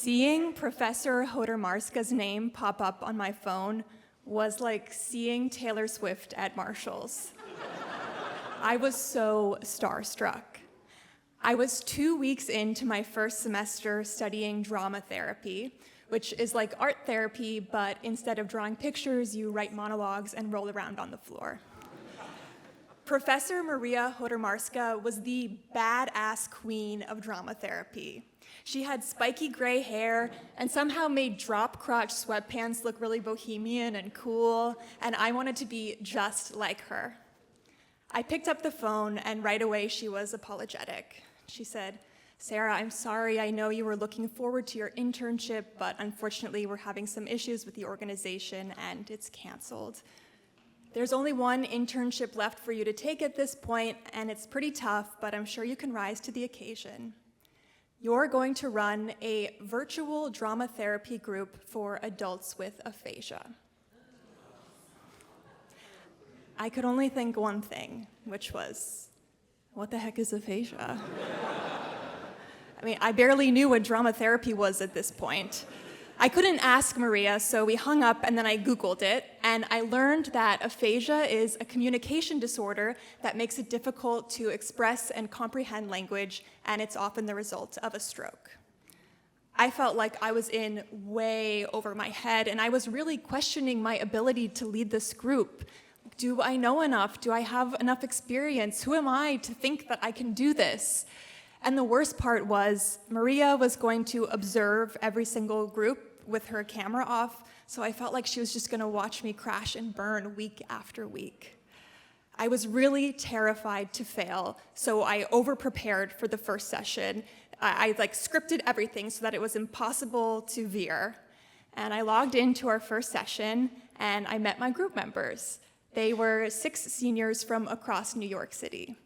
Seeing Professor Hodermarska's name pop up on my phone was like seeing Taylor Swift at Marshall's. I was so starstruck. I was 2 weeks into my first semester studying drama therapy, which is like art therapy, but instead of drawing pictures, you write monologues and roll around on the floor. Professor Maria Hodermarska was the badass queen of drama therapy. She had spiky gray hair and somehow made drop crotch sweatpants look really bohemian and cool, and I wanted to be just like her. I picked up the phone, and right away she was apologetic. She said, "Sarah, I'm sorry, I know you were looking forward to your internship, but unfortunately we're having some issues with the organization and it's canceled. There's only one internship left for you to take at this point, and it's pretty tough, but I'm sure you can rise to the occasion. You're going to run a virtual drama therapy group for adults with aphasia." I could only think one thing, which was, what the heck is aphasia? I mean, I barely knew what drama therapy was at this point. I couldn't ask Maria, so we hung up and then I Googled it, and I learned that aphasia is a communication disorder that makes it difficult to express and comprehend language, and it's often the result of a stroke. I felt like I was in way over my head, and I was really questioning my ability to lead this group. Do I know enough? Do I have enough experience? Who am I to think that I can do this? And the worst part was, Maria was going to observe every single group with her camera off, so I felt like she was just gonna watch me crash and burn week after week. I was really terrified to fail, so I over-prepared for the first session. I scripted everything so that it was impossible to veer. And I logged into our first session, and I met my group members. They were 6 seniors from across New York City.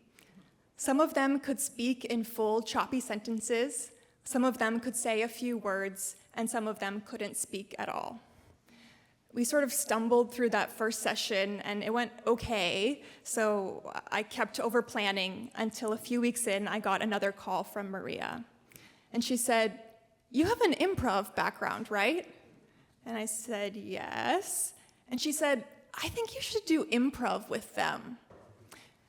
Some of them could speak in full, choppy sentences, some of them could say a few words, and some of them couldn't speak at all. We sort of stumbled through that first session, and it went okay, so I kept over-planning until a few weeks in, I got another call from Maria. And she said, "You have an improv background, right?" And I said, "Yes." And she said, "I think you should do improv with them."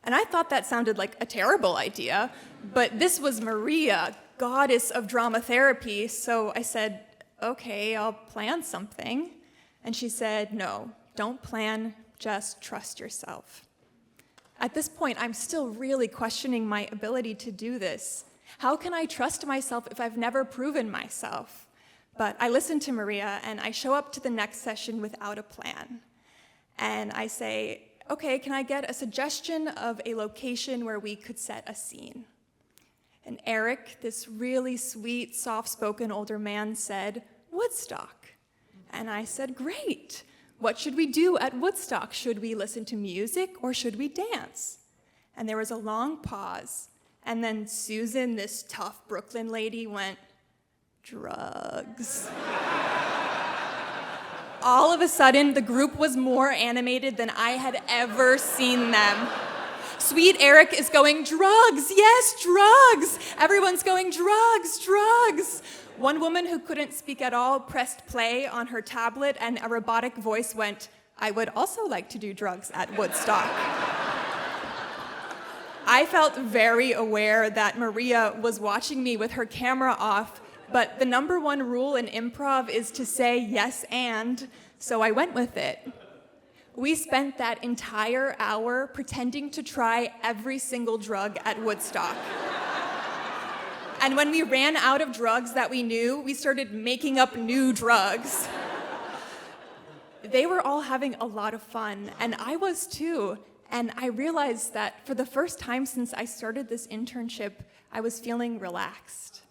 And I thought that sounded like a terrible idea, but this was Maria, goddess of drama therapy, so I said, "Okay, I'll plan something." And she said, "No, don't plan, just trust yourself." At this point, I'm still really questioning my ability to do this. How can I trust myself if I've never proven myself? But I listen to Maria, and I show up to the next session without a plan. And I say, "Okay, can I get a suggestion of a location where we could set a scene?" And Eric, this really sweet, soft-spoken older man, said, "Woodstock." And I said, "Great. What should we do at Woodstock? Should we listen to music or should we dance?" And there was a long pause. And then Susan, this tough Brooklyn lady, went, "Drugs." All of a sudden, the group was more animated than I had ever seen them. Sweet Eric is going, "Drugs, yes, drugs." Everyone's going, "Drugs, drugs." One woman who couldn't speak at all pressed play on her tablet, and a robotic voice went, "I would also like to do drugs at Woodstock." I felt very aware that Maria was watching me with her camera off, but the number one rule in improv is to say yes and, so I went with it. We spent that entire hour pretending to try every single drug at Woodstock. And when we ran out of drugs that we knew, we started making up new drugs. They were all having a lot of fun, and I was too. And I realized that for the first time since I started this internship, I was feeling relaxed.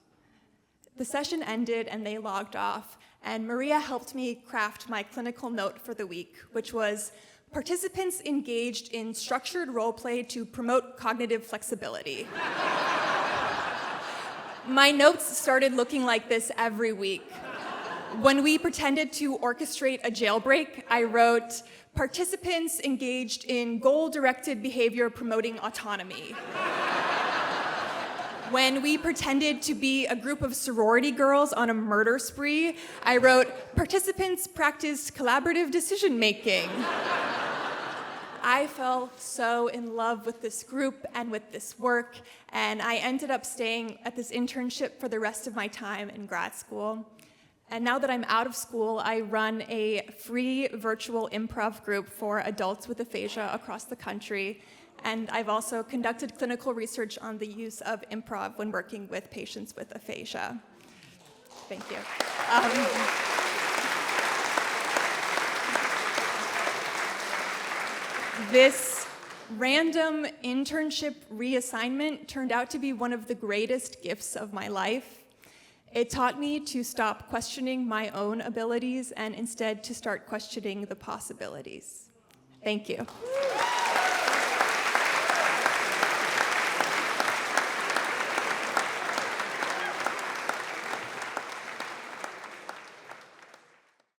The session ended and they logged off, and Maria helped me craft my clinical note for the week, which was, "Participants engaged in structured role play to promote cognitive flexibility." My notes started looking like this every week. When we pretended to orchestrate a jailbreak, I wrote, "Participants engaged in goal-directed behavior promoting autonomy." When we pretended to be a group of sorority girls on a murder spree, I wrote, "Participants practiced collaborative decision-making." I fell so in love with this group and with this work, and I ended up staying at this internship for the rest of my time in grad school. And now that I'm out of school, I run a free virtual improv group for adults with aphasia across the country. And I've also conducted clinical research on the use of improv when working with patients with aphasia. Thank you. This random internship reassignment turned out to be one of the greatest gifts of my life. It taught me to stop questioning my own abilities and instead to start questioning the possibilities. Thank you.